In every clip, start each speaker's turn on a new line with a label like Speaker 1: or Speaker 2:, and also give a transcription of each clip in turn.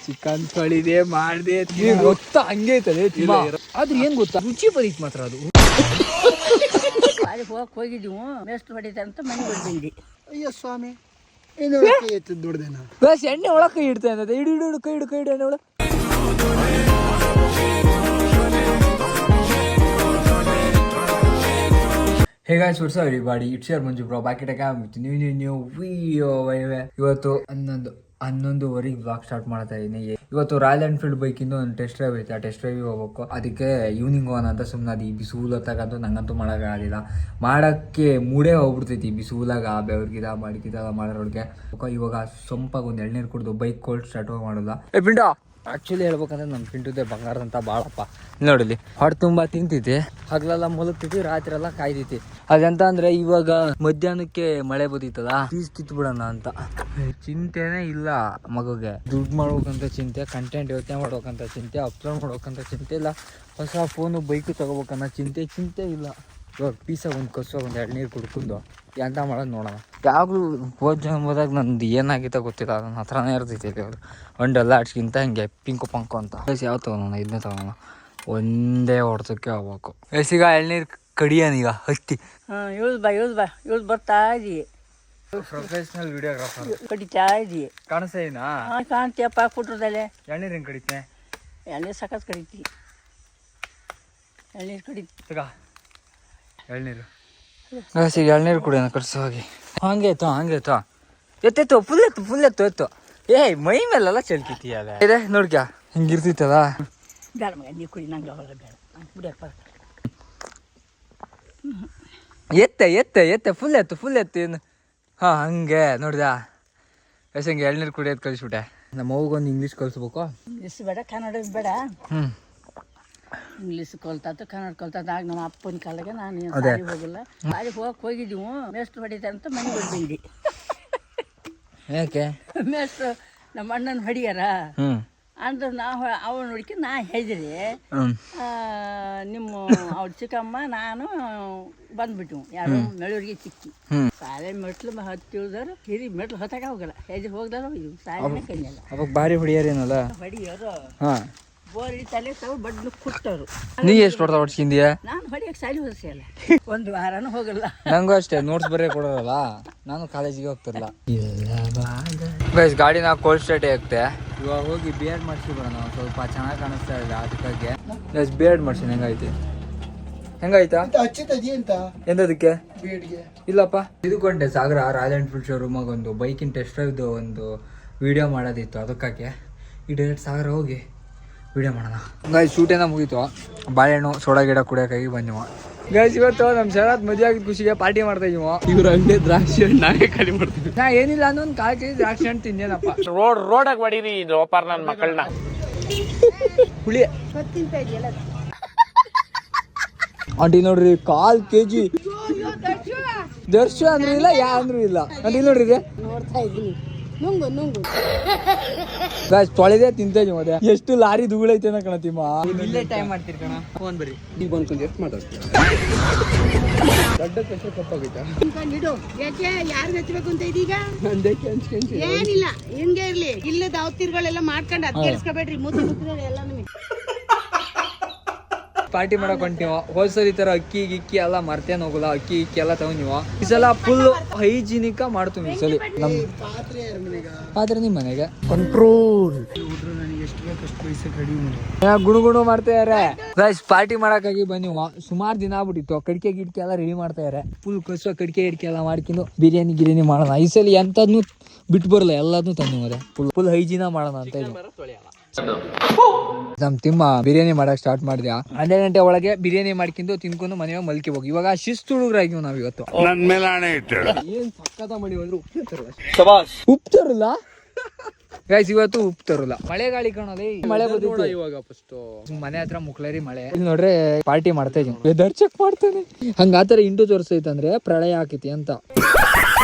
Speaker 1: Chicken ತೊಳಿದೆ ಮಾಡಿದೆ ಗೊತ್ತಾ ಹಂಗೆ ಐತದೆ ಆದ್ರೆ ಏನ್ ಗೊತ್ತಾ ರುಚಿ ಬರೀತ್ ಮಾತ್ರ ಅದು.
Speaker 2: ಹೋಗಿದ್ದೀವಿ ಮೇಸ್ಟ್ ಹೊಡಿತಾರೆ ಅಂತ ಮನೆ ಬಂದಿ.
Speaker 3: ಅಯ್ಯೋ ಸ್ವಾಮಿ ದುಡ್ದೇನ
Speaker 1: ಬಸ್ ಎಣ್ಣೆ ಒಳಗೆ ಕೈ ಇಡ್ತಾ ಇರ್ತದೆ. ಇಡು ಇಡು ಕೈ ಇಡು ಕೈ ಇಡು ಎಣ್ಣೆ ಒಳಗೆ. Hey guys, what's up everybody? It's your Manju bro, back at again with new video. ಇವತ್ತು 11:30 ವ್ಲಾಗ್ ಸ್ಟಾರ್ಟ್ ಮಾಡ್ತಾ ಇದ್ದೀನಿ. ಇವತ್ತು ರಾಯಲ್ ಎನ್ಫೀಲ್ಡ್ ಬೈಕಿಂದು ಒಂದು ಟೆಸ್ಟ್ ಡ್ರೈವ್ ಐತೆ. ಆ ಟೆಸ್ಟ್ ಡ್ರೈವ್ ಹೋಗ್ಬೇಕು. ಅದಕ್ಕೆ ಈವ್ನಿಂಗ್ ಹೋಗೋಣ ಅಂತ ಸುಮ್ಮನೆ ಅದು ಈ ಬಿಸಿಲು ಹೊತ್ತಾಗಂತೂ ನಂಗಂತೂ ಮಾಡೋಕ್ಕಾಗಲಿಲ್ಲ. ಮಾಡೋಕ್ಕೆ ಮೂಡೇ ಹೋಗ್ಬಿಡ್ತೈತಿ ಈ ಬಿಸಿಲಾಗ ಬೆವ್ರಿಗಿದ ಮಾಡಿಕಿದೆಲ್ಲ ಮಾಡೋರೊಳಗೆ. ಇವಾಗ ಸೊಂಪಾಗಿ ಒಂದು ಎಳ್ನೀರು ಕುಡಿದು ಬೈಕ್ ಕೋಲ್ಡ್ ಸ್ಟಾರ್ಟ್ ಮಾಡೋಲ್ಲ. ಪಿಂಡ ಆ್ಯಕ್ಚುಲಿ ಹೇಳ್ಬೇಕಂದ್ರೆ ನಮ್ಮ ಪಿಂಟುದೇ ಬಂಗಾರದಂತ ಭಾಳಪ್ಪ. ನೋಡಲಿ ಹೊಟ್ಟೆ ತುಂಬ ತಿಂತೈತಿ, ಹಗಲೆಲ್ಲ ಮುಲಗ್ತೈತಿ, ರಾತ್ರಿ ಎಲ್ಲ ಕಾಯ್ತೈತಿ. ಅದಂತ ಅಂದ್ರೆ ಇವಾಗ ಮಧ್ಯಾಹ್ನಕ್ಕೆ ಮಳೆ ಬದೀತದ, ಫೀಸ್ ಕಿತ್ಬಿಡೋಣ ಅಂತ ಚಿಂತೆನೇ ಇಲ್ಲ ಮಗುಗೆ. ದುಡ್ಡು ಮಾಡ್ಬೇಕಂತ ಚಿಂತೆ, ಕಂಟೆಂಟ್ ಯೋಚನೆ ಮಾಡ್ಬೇಕಂತ ಚಿಂತೆ, ಅಪ್ಲೋಡ್ ಮಾಡ್ಬೇಕಂತ ಚಿಂತೆ ಇಲ್ಲ, ಹೊಸ ಫೋನು ಬೈಕು ತಗೋಬೇಕನ್ನೋ ಚಿಂತೆ ಇಲ್ಲ. ಇವಾಗ ಪೀಸಾಗ ಒಂದು ಕಸುವಾಗ ಒಂದು ಎಳ್ನೀರು ಕುಡ್ಕೊಂಡು ಎಂತ ಮಾಡೋದು ನೋಡೋಣ. ಯಾವಾಗಲೂ ಹೋದಾಗ ನಂದು ಏನಾಗಿತ್ತ ಗೊತ್ತಿಲ್ಲ, ನನ್ನ ಹತ್ರನೇ ಇರ್ತೈತಿ ಅವರು ಒಂಡೆಲ್ಲ ಆಡ್ಸ್ಕಿಂತ ಹಿಂಗೆ ಪಿಂಕು ಪಂಕು ಅಂತ. ಯಾವ ತಗೋಣ ಇದನ್ನೇ ತಗೋಣ, ಒಂದೇ ಹೊಡ್ಸೋಕ್ಕೆ ಹೋಗ್ಬೇಕು. ಎಸಿಗ ಎಳ್ನೀರು ಕಡಿಯಾನೀಗ ಹತ್ತಿ
Speaker 2: ಇಳ್ದು ಬರ್ತಾ ಇದೀವಿ.
Speaker 1: ಪ್ರೊಫೆಷನಲ್ ವಿಡಿಯೋಗ್ರಾಫರ್
Speaker 2: ಕಡಿತಾ ಇದೀವಿ.
Speaker 1: ಕಾಣಿಸ್ತಾ
Speaker 2: ಕಾಣ್ತೀಯಪ್ಪ ಕುಟ್ರದಲ್ಲೇ.
Speaker 1: ಎಳ್ನೀರು ಹೆಂಗೆ ಕಡಿತೆ?
Speaker 2: ಎಳ್ನೀರು ಸಖತ್ ಕಡಿತಿ, ಎಳ್ನೀರು ಕಡಿತಿ.
Speaker 1: ಎಳ್ನೀರು ಗಾಸಿಗೆ ಎಳ್ನೀರು ಕುಡಿಯೋಣ ಕಟ್ಸೋ ಹೋಗಿ. ಹಂಗೆ ಆಯ್ತು ಎತ್ತೆತ್ತು ಫುಲ್ ಎತ್ತು ಮೈ ಮೇಲೆಲ್ಲ ಚಲ್ಕಿತೀಯಲ್ಲ ಇದೆ ನೋಡ್ಕ್ಯಾ ಹಿಂಗಿರ್ತಿತ್ತಲ್ಲ.
Speaker 2: ಬೇಡ ಮಗ ನೀರು ಕುಡಿ, ನಂಗೆ ಅವಾಗ ಬೇಡ ಕುಡಿಯಕ್ಕೆ ಬರ್ತದೆ.
Speaker 1: ಎತ್ತೆ ಫುಲ್ ಎತ್ತು ಏನು. ಹಾಂ ಹಂಗೆ ನೋಡ್ದ ಎಷ್ಟಂಗೆ ಎಳ್ನೀರು ಕುಡಿಯೋದು ಕಳಿಸ್ಬಿಟ್ಟೆ. ನಮ್ಮ ಮಗುಗೊಂದು ಇಂಗ್ಲೀಷ್ ಕಲಿಸ್ಬೇಕು.
Speaker 2: ಇಂಗ್ಲೀಷ್ ಬೇಡ, ಕನ್ನಡ ಬೇಡ. ಇಂಗ್ಲೀಷ್ ಕಲ್ತಾತು, ಕನ್ನಡ ಕಲ್ತಾತ. ಆಗ ನಮ್ಮ ಅಪ್ಪನ ಕಾಲಕ್ಕೆ ನಾನು ಸಾರಿ ಹೋಗಿಲ್ಲ. ಸಾರಿ ಹೋಗಿದ್ದೀವಿ ಮೇಸ್ಟ್ ಹೊಡಿತಾರೆ ಅಂತ ಮನೆ ಬಂದಿ.
Speaker 1: ಯಾಕೆ
Speaker 2: ಮೇಸ್ಟ್ ನಮ್ಮ ಅಣ್ಣನ ಹೊಡಿಯಾರ ಅಂದ್ರೆ ಅವನು ಹುಡುಕಿ ನಾ ಹೇಳಿದ್ರಿ ನಿಮ್ಮ ಅವ್ರ ಚಿಕ್ಕಮ್ಮ ನಾನು ಬಂದ್ಬಿಟ್ಟು ಯಾರು ಮೆಳೂರಿಗೆ ಚಿಕ್ಕಿ ಸಾಲೆ ಮೆಟ್ಲು ಹತ್ತಿಳಿದ್ರು ಹಿರಿ ಮೆಟ್ಲು ಹೊತ್ತಾಗ ಹೋಗಲ್ಲ, ಹೆಜ್ಜೆ ಹೋಗ್ದಾರ ಹೋಗಿದ್ವಿ. ಸಾಲಿನೇ ಕಣ್ಣಿಲ್ಲ
Speaker 1: ಅವಾಗ ಭಾರಿ ಹೊಡಿಯಾರೇನಲ್ಲ
Speaker 2: ಹೊಡಿಯೋರು.
Speaker 1: ಹಾಂ
Speaker 2: ಬೋರ್ ತಲೆ ತಗೊಂಡು ಬಡ್ಲು ಕುಟ್ಟರು.
Speaker 1: ನೀ ಎಷ್ಟು ಹೊಡೆದ ಹೊಡ್ಸ್ಕಿಂದಿಯ?
Speaker 2: ನಾನು ಹೊಡಿಯಕ್ಕೆ ಸಾಲಿ ಹೊಡಿಸಿಯಲ್ಲ, ಒಂದು ವಾರನೂ ಹೋಗಲ್ಲ.
Speaker 1: ನಂಗೂ ಅಷ್ಟೇ, ನೋಟ್ಸ್ ಬರೀ ಕೊಡೋರಲ್ಲ, ನಾನು ಕಾಲೇಜಿಗೆ ಹೋಗ್ತಿರಲ್ಲ. ಗೈಸ್ ಗಾಡಿ ನಾವು ಕೋಲ್ಡ್ ಸ್ಟಾರ್ಟ್ ಆಗ್ತೆ. ಇವಾಗ ಹೋಗಿ ಬಿ ಎಡ್ ಮಾಡಿಸಿ ಬರೋಣ, ಸ್ವಲ್ಪ ಚೆನ್ನಾಗಿ ಕಾಣಿಸ್ತಾ ಇದೆ ಅದಕ್ಕಾಗಿ. ಗೈಸ್ ಬಿ ಎಡ್ ಮಾಡ್ಸಿ ಹೆಂಗಾಯ್ತಾ ಎಂದದಕ್ಕೆ? ಇಲ್ಲಪ್ಪ ಇದಕ್ಕೊಂಡೆ ಸಾಗರ ರಾಯಲ್ ಎನ್ಫೀಲ್ಡ್ ಶೋರೂಮಾಗ ಒಂದು ಬೈಕಿನ ಟೆಸ್ಟ್ ಡ್ರೈವ್ದು ಒಂದು ವಿಡಿಯೋ ಮಾಡೋದಿತ್ತು, ಅದಕ್ಕಾಗಿ ಈ ಡೈರೆಕ್ಟ್ ಸಾಗರ ಹೋಗಿ ವಿಡಿಯೋ ಮಾಡೋಣ. ಗೈಸ್ ಶೂಟೇನ ಮುಗೀತು, ಬಾಳೆಹಣ್ಣು ಸೋಡಾ ಗಿಡ ಕುಡಿಯೋಕ್ಕಾಗಿ ಬಂದಿವ. ಗೈಸ್ ಇವತ್ತು ನಮ್ಮ ಶರತ್ ಮದುವೆ ಆಗಿದ್ದ ಖುಷಿಗೆ ಪಾರ್ಟಿ ಮಾಡ್ತಾ ಇದೀವ. ಇವ್ರ ಹಂಗೆ ದ್ರಾಕ್ಷಿ ಹಣ್ಣು ನಾವೇ ಖಾಲಿ ಮಾಡ್ತೀವಿ. ನಾ ಏನಿಲ್ಲ ಅನ್ನೋ ಒಂದು 4 kg ದ್ರಾಕ್ಷಿ ಹಣ್ಣು ತಿಂದೇನಪ್ಪ.
Speaker 4: ರೋಡಾಗ ಹೊಡೀರಿ ಇದು ಓಪರ್ ನನ್ನ ಮಕ್ಕಳನ್ನ
Speaker 1: ಹುಳಿ ಆಂಟಿ ನೋಡ್ರಿ 1/4 kg ದರ್ಶ ಅಂದ್ರೂ ಇಲ್ಲ, ಯಾ ಅಂದ್ರೂ ಇಲ್ಲ. ಆಂಟಿ ನೋಡ್ರಿ
Speaker 2: ನೋಡ್ತಾ ಇದ್ದೀನಿ,
Speaker 1: ತೊಳೆದೇ ತಿಂತೇಜಿ ಮತ್ತೆ. ಎಷ್ಟು ಲಾರಿ ಧೂಳೈತೆ ಅನ್ನ ಕಣತಿಮ್ಮ.
Speaker 2: ಇಲ್ಲೇ ಟೈಮ್ ಮಾಡ್ತೀರಿ ಕಣ.
Speaker 1: ಫೋನ್ ಬರೀ ಈಗ ಬಂದ್ಕೊಂಡು ಎಷ್ಟು ಮಾತಾಡ್ತೀವಿ. ದೊಡ್ಡ ಹೆಸರು ಕಪ್ಪಾಗೈತಾ
Speaker 5: ಯಾಕೆ ಯಾರು ಹಚ್ಬೇಕು ಅಂತ ಇದೀಗ ಏನಿಲ್ಲ, ಹಿಂಗೆ ಇರ್ಲಿ. ಇಲ್ಲದ ಅವತಿರ್ಗಳೆಲ್ಲ ಮಾಡ್ಕೊಂಡು ಅದ್ ಕೇಳಿಸ್ಕೋಬೇಡ್ರಿ. ಮುದ್ದು ಎಲ್ಲ
Speaker 1: ಪಾರ್ಟಿ ಮಾಡಕ್ ಹೊಂಟಿವ. ಹೋದ್ಸರಿ ಈ ತರ ಅಕ್ಕಿ ಗಿಕ್ಕಿ ಎಲ್ಲ ಮರ್ತೇನ್ ಹೋಗಲ್ಲ, ಅಕ್ಕಿ ಗಿಕ್ಕಿ ಎಲ್ಲ ತಗೊಂಡಿವ. ಈ ಸಲ ಫುಲ್ ಹೈಜಿನಿಕ್ ಮಾಡ್ತೀವಿ. ಈ ಸಲ ನಮ್ ಪಾತ್ರೆ ನಿಮ್ ಮನೆಗೆ ಕಂಟ್ರೋಲ್ ಗುಣಗುಣ ಮಾಡ್ತಾ ಇದಾರೆ. ಪಾರ್ಟಿ ಮಾಡಕ್ಕಾಗಿ ಬಂದಿವ. ಸುಮಾರು ದಿನ ಆಗ್ಬಿಟ್ಟಿತ್ತು. ಕಡಿಕೆ ಗಿಡ್ಕೆ ಎಲ್ಲ ರೆಡಿ ಮಾಡ್ತಾ ಇದಾರೆ. ಫುಲ್ ಕಸುವ ಕಡಿಕೆ ಗಿಡ್ಕೆ ಎಲ್ಲ ಮಾಡ್ಕೊಂಡು ಬಿರಿಯಾನಿ ಮಾಡೋಣ. ಈ ಸಲ ಎಂತದ್ನು ಬಿಟ್ಟು ಬರಲ್ಲ, ಎಲ್ಲದನ್ನು ತಂದು ಫುಲ್ ಹೈಜಿನ ಮಾಡೋಣ ಅಂತ ಇದ್ವಿ. ನಮ್ ತಿಮ್ಮ ಬಿರಿಯಾನಿ ಮಾಡಕ್ ಸ್ಟಾರ್ಟ್ ಮಾಡಿದ್ಯಾ. 12 ಗಂಟೆ ಒಳಗೆ ಬಿರಿಯಾನಿ ಮಾಡ್ಕೊಂಡು ತಿನ್ಕೊಂಡು ಮನೆಯಾಗ ಮಲ್ಕಿ ಹೋಗಿ. ಇವಾಗ ಶಿಸ್ತು ಹುಡುಗರಾಗಿವ್ ನಾವ್ ಇವತ್ತು. ಏನ್ ಸಕ್ಕತ್ತ ಮಾಡಿ ಅಂದ್ರೆ ಉಪ್ಪು ತರಲ್ಲ ಗೈಸ್, ಇವತ್ತು ಉಪ್ಪು ತರಲ್ಲ. ಮಳೆ ಗಾಳಿ ಕಾಣೋದೇ, ಮಳೆ ಬಂದಿತ್ತು ಇವಾಗ. ಫಸ್ಟ್ ಮನೆ ಹತ್ರ ಮುಕ್ಳರಿ ಮಳೆ. ಇಲ್ಲಿ ನೋಡ್ರೆ ಪಾರ್ಟಿ ಮಾಡ್ತಾ ಇದೀವಿ. ವೆದರ್ ಚೆಕ್ ಮಾಡ್ತಾನೆ. ಹಂಗ ಆತರ ಇಂಟು ತೋರಿಸ್ತೈತಂದ್ರೆ ಪ್ರಳಯ ಆಕೈತಿ ಅಂತ.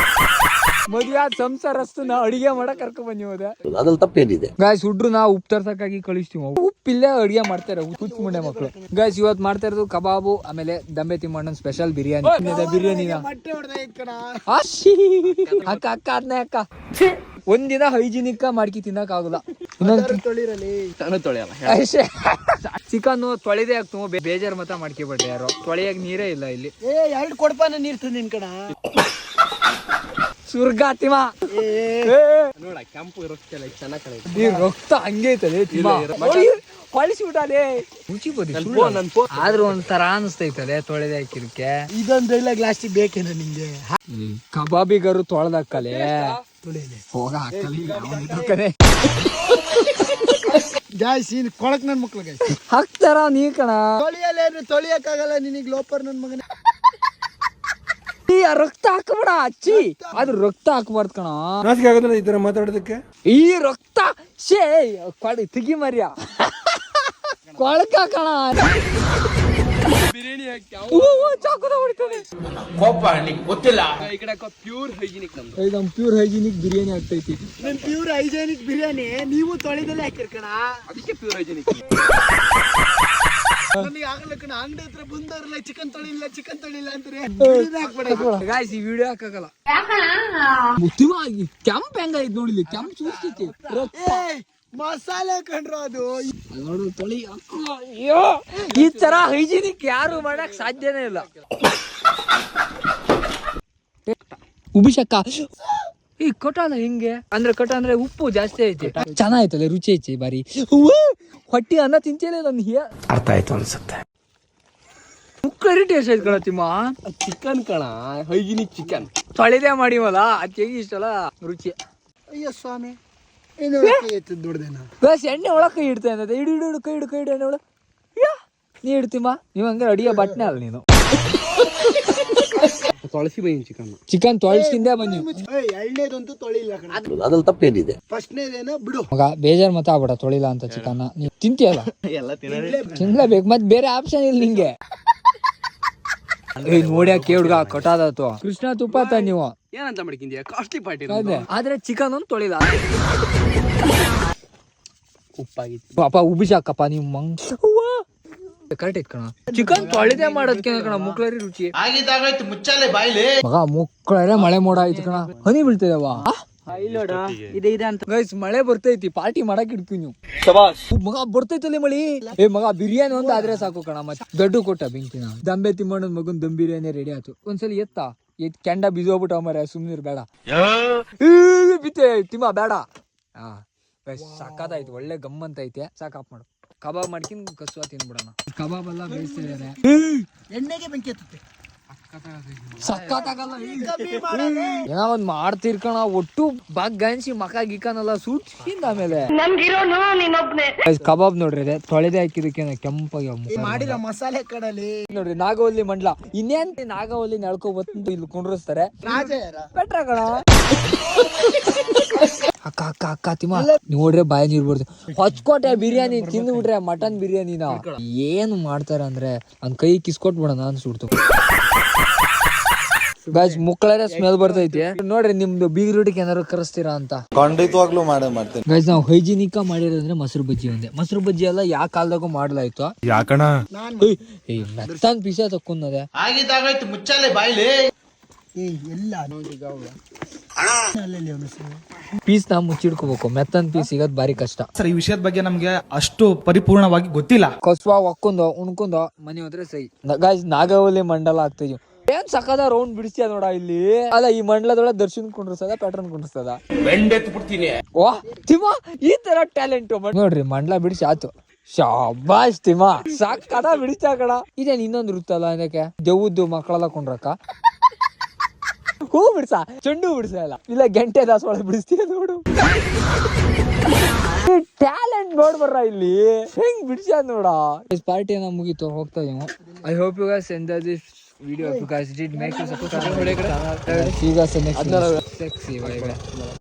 Speaker 1: ಮದುವೆ ಸಂಸಾರಸ್ತು ನಾ ಅಡಿಗೆ ಮಾಡಕ್ ಕರ್ಕೊಂಡ್ ಬಂದಿವ.
Speaker 6: ಅದ್ರಲ್ಲಿ ತಪ್ಪೇನಿದೆ
Speaker 1: ಗಾಯ್ಸ್? ಹುಡ್ರು ನಾವು ಉಪ್ಪು ತರ್ಸಕ್ಕಾಗಿ ಕಳಿಸ್ತೀವಿ. ಉಪ್ಪಿಲ್ಲೇ ಅಡಿಗೆ ಮಾಡ್ತಾರೆ ಹುಚ್ಚ ಮುಂಡೆ ಮಕ್ಳು. ಗಾಯ್ಸ್ ಇವತ್ತು ಮಾಡ್ತಾ ಇರೋದು ಕಬಾಬು, ಆಮೇಲೆ ದಂಬೆ ತಿಮ್ಮಣ್ಣನ್ ಸ್ಪೆಷಲ್ ಬಿರಿಯಾನಿ. ಬಿರಿಯಾನಿನ ಅಕ್ಕ ಅದನ್ನೇ ಅಕ್ಕ ಒಂದಿನ ಹೈಜಿನಿಕ್ ಮಾಡ್ಕಿ ತಿನ್ನಕ್ ಆಗಲ್ಲ. ಇನ್ನೊಂದು
Speaker 3: ತೊಳಿರಲಿ.
Speaker 4: ನಾನು ತೊಳೆಯಲ್ಲ.
Speaker 1: ಅಷ್ಟೇ. ಚಿಕನ್ ತೊಳೆದೇ ಆಗ್ತು ಬೇಜಾರ್ ಮತ ಮಾಡ್ಕೊಬೇಡ್ರಿ ಯಾರು. ತೊಳೆಯಾಗ ನೀರೇ ಇಲ್ಲ ಇಲ್ಲಿ.
Speaker 3: ಎರಡು ಕೊಡಪಾನ ನೀರ್ ತಂದಿನ್ ಕಣ.
Speaker 1: ಸುರ್ಗ ತಿಮ್ಮ
Speaker 4: ನೋಡ ಕೆಂಪು ರೊಕ್ಕ ಚೆನ್ನಾಗಿ
Speaker 1: ಈ ರಕ್ತ ಹಂಗೆ ಐತಲೆ ಕೊಳಿಸ್ಬಿಟ್ಟಾಲೆ ರುಚಿ ಆದ್ರೂ ಒಂಥರ ಅನಿಸ್ತೈತಲೆ ತೊಳೆದ ಹಾಕಿದಕ್ಕೆ.
Speaker 3: ಇದೊಂದು ಡೈಲಾಗ್ ಲಾಸ್ಟಿಗೆ ಬೇಕೇನ ನಿಂಗೆ?
Speaker 1: ಕಬಾಬಿಗರು ತೊಳೆದಕ್ಕಲೆ
Speaker 3: ತೊಳಿಲೆ
Speaker 1: ಹೋಗ ಹಾಕಲಿ
Speaker 3: ಗಾಯ್ಸ್ ಇನ್ ಕೊಳಕ್ ನನ್ ಮಕ್ಳು ಗಾಯ್ಸ್
Speaker 1: ಹಾಕ್ತಾರ ನೀ ಕಣ.
Speaker 3: ತೊಳಿಯಲ್ಲ ತೊಳಿಯಕ್ಕಾಗಲ್ಲ ನಿನಗ್ ಲೋಪರ್ ನನ್ ಮಗನ.
Speaker 1: ಈ ರಕ್ತ ಹಾಕಬೇಡ ಅಚ್ಚಿ, ಅದು ರಕ್ತ ಹಾಕಬಾರ್ದು ಕಣ.
Speaker 3: ಈ ತರ ಮಾತಾಡೋದಕ್ಕೆ
Speaker 1: ಈ ರಕ್ತ ಶೇ ತೆಗಿ ಮರ್ಯ ಕೊಳಕ ಕಣ. ಚಾಕುದ ಹೊಡಿತಾನೆ.
Speaker 4: ಗೊತ್ತಿಲ್ಲ.
Speaker 1: ನಮ್ ಪ್ಯೂರ್ ಹೈಜಿನಿಕ್ ಬಿರಿಯಾನಿ ಆಗ್ತೈತಿ.
Speaker 3: ನನ್ ಪ್ಯೂರ್ ಹೈಜೆನಿಕ್ ಬಿರಿಯಾನಿ ನೀವು ತೊಳೆದಲ್ಲೇ ಹಾಕಿರ್ ಕಣ.
Speaker 4: ಅದಕ್ಕೆ ಪ್ಯೂರ್ ಹೈಜಿನಿಕ್.
Speaker 3: ನನಗೆ ಆಗಲ್ಲ ಕಣ. ಅಂಗಡಿ ಹತ್ರ ಬಂದವ್ರಲ್ಲ ಚಿಕನ್ ತೊಳಿಲ್ಲ ಅಂತಾರೆ.
Speaker 1: ಗಾಯ್ಸ್ ಈ ವಿಡಿಯೋ ಹಾಕಲ್ಲ. ಕೆಂಪ್ ಹೆಂಗೈತ್ ನೋಡಿಲಿ, ಕೆಂಪ್ ಸೂಸ್ತೈತಿ.
Speaker 3: ಮಸಾಲೆ ಕಂಡ್ರು ಅದು
Speaker 1: ನೋಡು ತೊಳಿ. ಅಯ್ಯೋ ಈ ತರ ಹೈಜಿನಿಕ್ ಯಾರು ಮಾಡಕ್ ಸಾಧ್ಯನೇ ಇಲ್ಲ. ಉಬಿಶಕ್ಕ ಈ ಕಟಾಲ ಹೆಂಗೆ ಅಂದ್ರೆ ಕಟ ಅಂದ್ರೆ ಉಪ್ಪು ಜಾಸ್ತಿ ಐತಿ. ಚೆನ್ನಾಗೈತಲ್ಲ, ರುಚಿ ಐತಿ ಬಾರಿ. ಹೊಟ್ಟಿ ಅನ್ನ ತಿಂತೇನೆ ನನ್
Speaker 4: ಅರ್ಥ ಆಯ್ತು ಅನ್ಸುತ್ತೆ.
Speaker 1: ಮುಕ್ಕರಿ ಟೇಸ್ಟ್ ಐತ್ ಕಣ ತಿಮ್ಮ.
Speaker 4: ಚಿಕನ್ ಕಣ, ಹೈಜಿನಿಕ್ ಚಿಕನ್
Speaker 1: ತೊಳೆದೇ ಮಾಡಿವಲ್ಲ ಅದಕ್ಕೆ ಇಷ್ಟಲ್ಲ ರುಚಿ.
Speaker 3: ಅಯ್ಯೋ ಸ್ವಾಮಿ ದುಡ್ದೇನ
Speaker 1: ಬಸ್ ಎಣ್ಣೆ ಒಳಗೆ ಕೈ ಇಡ್ತಾ ಇದ್ದ. ಇಡು ಇಡು ಕೈ ಇಡು ಎಣ್ಣೆ ಒಳಗೆ ನೀ ಇಡ್ತೀಮ್ಮ. ನೀವ್ ಹಂಗೆ ಅಡಿಗೆ ಬಟ್ನೆ ಅಲ್ಲ ನೀನು.
Speaker 4: ತೊಳಸಿ ಬೈ
Speaker 1: ಚಿಕನ್ ತೊಳಸಿಂದ ಬಂದಿ.
Speaker 3: ಎರಡನೇದಂತೂ ತೊಳಿಲ್ಲ ಕಣ.
Speaker 4: ಅದ್ರಲ್ಲಿ ತಪ್ಪೇನಿದೆ?
Speaker 3: ಫಸ್ಟ್ನೇದೇನೋ ಬಿಡು
Speaker 1: ಮಗ ಬೇಜಾರ್ ಮತ ಆಗ್ಬೇಡ ತೊಳಿಲ್ಲ ಅಂತ ಚಿಕನ್. ನೀವ್ ತಿಂತೀಯಲ್ಲ
Speaker 4: ಎಲ್ಲ
Speaker 1: ತಿನ್ಲೇಬೇಕು, ಮತ್ ಬೇರೆ ಆಪ್ಷನ್ ಇಲ್ಲ ನಿಂಗೆ. ನೋಡ್ಯಾಕ ಹುಡ್ಗ ಕಟಾದತ್ತು ಕೃಷ್ಣ ತುಪ್ಪ ನೀವು
Speaker 4: ಏನಂತ ಮಾಡ್ಕಿದ್ಯಾ? Costly party.
Speaker 1: ಆದ್ರೆ ಚಿಕನ್ ಒಂದು ತೊಳಿಲ್ಲ.
Speaker 4: ಉಪ್ಪಾಗಿತ್ತು
Speaker 1: ಪಾಪ ಉಬಿಸಾಕಪ್ಪ ನೀವು ಮಂಗ್ ಕರೆಕ್ಟ್ ಐತ್ ಕಣ. ಚಿಕನ್ ತೊಳೆದೇ ಮಾಡೋದಕ್ಕೆ ಕಣ ಮುಕ್ಳರಿ ರುಚಿ. ಮಗ ಮುಕ್ಳರೆ ಮಳೆ ಮೋಡ ಐತಿ ಕಣ. ಹನಿ ಬೀಳ್ತಿದವ ಗೈಸ್. ಮಳೆ ಬರ್ತೈತಿ, ಪಾರ್ಟಿ ಮಾಡಕ್ ಇಡ್ತೀವಿ ನೀವು. ಮಗ ಬರ್ತೈತಲ್ಲಿ ಮಳಿ. ಮಗ ಬಿರಿಯಾನಿ ಒಂದ್ ಆದ್ರೆ ಸಾಕು ಕಣ. ಮತ್ತೆ ದೊಡ್ಡ ಕೊಟ್ಟ ಬೆಂಕಿನ ದಂಬೆ ತಿಮ್ಮಣ್ಣನ ಮಗನ್ ದಮ್ ಬಿರಿಯಾನಿ ರೆಡಿ ಆಯ್ತು. ಒಂದ್ಸಲ ಎತ್ತ ಕೆಂಡ ಬಿದ್ದೋಗ್ಬಿಟ್ಟ ಮರ. ಸುಮ್ನಿರ್ ಬೇಡ ಬಿತ್ತೆ ತಿಮ್ಮ ಬೇಡ. ಸಾಕಾಯ್ತು, ಒಳ್ಳೆ ಗಮ್ಮಂತ ಐತೆ. ಸಾಕಾಪ್ ಮಾಡು. ಕಬಾಬ್ ಮಾಡ್ಕಿನ್ ಕಸುವ ತಿನ್ಬಿಡೋಣ. ಕಬಾಬ್ ಎಲ್ಲ ಬೇಯಿಸ್ತಿದ್ದಾರೆ.
Speaker 3: ಎಣ್ಣೆಗೆ ಬೆಂಕಿ ಹತ್ತುತ್ತೆ.
Speaker 1: ಸಕ್ಕತ್ತಾಗಲ್ಲ ಏನೋ ಒಂದ್ ಮಾಡ್ತಿರ್ಕಣ. ಒಟ್ಟು ಬಾಗ್ ಗನ್ಸಿ ಮಕ ಗಿಕ್ಕನಲ್ಲ ಸೂಟ್ಸಿಂದ ಆಮೇಲೆ ಕಬಾಬ್ ನೋಡ್ರಿ ತೊಳೆದೆ ಹಾಕಿದಕ್ಕೆ ಕೆಂಪಾಗಿ
Speaker 3: ಮಾಡಿದ ಮಸಾಲೆ ಕಡಲಿ
Speaker 1: ನೋಡ್ರಿ. ನಾಗವಲ್ಲಿ ಮಂಡ್ಲ ಇನ್ನೇನ್ ನಾಗವಲ್ಲಿ ನಳ್ಕೊ ಬಂದು ಇಲ್ಲಿ ಕುಂಡ್ರಿಸ್ತಾರೆ. ಪೆಟ್ರ ಕಣ. ಅಕ್ಕ ಅಕ್ಕ ಅಕ್ಕ ತಿಮ್ಮ ನೋಡ್ರೆ ಬಾಯಿ ನೀರ್ ಬಿಡ್ತು. ಹೊಚ್ಕೋಟೆ ಬಿರಿಯಾನಿ ತಿಂದ್ಬಿಟ್ರೆ ಮಟನ್ ಬಿರಿಯಾನಿನ ಏನ್ ಮಾಡ್ತಾರ ಅಂದ್ರೆ ಒಂದ್ ಕೈ ಕಿಸ್ಕೊಟ್ಬಿಡೋಣ ಅನ್ಸ್ಬಿಡ್ತು. ಗಾಯ್ಸ್ ಮುಕ್ಕಳರೆ ಸ್ಮೆಲ್ ಬರ್ತೈತಿ ನೋಡ್ರಿ. ನಿಮ್ದು ಬೀಗ್ ರೂಟಿಗೆ ಏನಾದ್ರು ಕರೆಸ್ತೀರಾ ಅಂತ?
Speaker 6: ಖಂಡಿತವಾಗ್ಲೂ ಮಾಡ್ತೇನೆ
Speaker 1: ಗಾಯ್ಸ್ ನಾವು ಹೈಜಿನಿಕ್ ಮಾಡಿರೋದಂದ್ರೆ ಮೊಸರು ಬಜ್ಜಿ ಒಂದೇ. ಮೊಸರು ಬಜ್ಜಿ ಎಲ್ಲ ಯಾವ ಕಾಲದಾಗೂ ಮಾಡ್ಲಾಯ್ತು.
Speaker 6: ಯಾಕಣ
Speaker 1: ಮೆತ್ತನ್ ಪೀಸ ತಕ್ಕೊಂಡದೆ
Speaker 3: ಮುಚ್ಚಾಲೆ ಬಾಯ್ಲಿ ಎಲ್ಲ
Speaker 1: ಪೀಸ್ ನಾ ಮುಚ್ಚಿಡ್ಕೋಬೇಕು. ಮೆತ್ತನ್ ಪೀಸ್ ಸಿಗೋದ್ ಬಾರಿ ಕಷ್ಟ.
Speaker 7: ಸರ್ ಈ ವಿಷಯದ ಬಗ್ಗೆ ನಮ್ಗೆ ಅಷ್ಟು ಪರಿಪೂರ್ಣವಾಗಿ ಗೊತ್ತಿಲ್ಲ.
Speaker 1: ಕಸ್ವಾ ಒಕ್ಕೊಂದು ಉಣ್ಕೊಂದು ಮನೆ ಹೋದ್ರೆ ಸೈ. ಗಾಯ್ಸ್ ನಾಗವಲ್ಲಿ ಮಂಡಲ ಆಗ್ತಿದ್ವಿ. ಏನ್ ಸಕದ ರೌಂಡ್ ಬಿಡಿಸ್ತೀಯ ನೋಡ ಇಲ್ಲಿ. ಅಲ್ಲ ಈ ಮಂಡಲದೊಳಗೆ ದರ್ಶನ್ ಕುಂಡ್ರಸದ ಪ್ಯಾಟರ್ನ್ ಕುಂಡ್ರಸದ. ವಾ ತಿಮ್ಮ ಈ ತರ ಟ್ಯಾಲೆಂಟ್ ನೋಡ್ರಿ. ಮಂಡಲ ಬಿಡಿಸಿ ಆಯ್ತು. ಶಾಬಾಷ್ ತಿಮ್ಮ ಸಕದ ಬಿಡಿಸ್ತಾ ಕಡ. ಇದೇನ್ ಇನ್ನೊಂದು ಇರುತ್ತಲ್ಲ ಇದಕ್ಕೆ ದೆವ್ವದ್ದು ಮಕ್ಕಳೆಲ್ಲ ಕುಂಡ್ರಕ್ಕ. ಹೂ ಬಿಡ್ಸ, ಚೆಂಡು ಬಿಡ್ಸ ಇಲ್ಲ ಗಂಟೆ ದಾಸವಾಳ ಬಿಡಿಸ್ತೀಯ ನೋಡು. ಟ್ಯಾಲೆಂಟ್ ನೋಡ್ಬರ್ರ ಇಲ್ಲಿ ಹೆಂಗ್ ಬಿಡ್ಸ್ಯಾದ ನೋಡ. ಪಾರ್ಟಿ ಏನೋ ಮುಗೀತು, ಹೋಗ್ತಾ ಇದೀವಿ. I hope you guys enjoy this video. If you guys did, make sure to subscribe. See you guys in the next video. Sexy.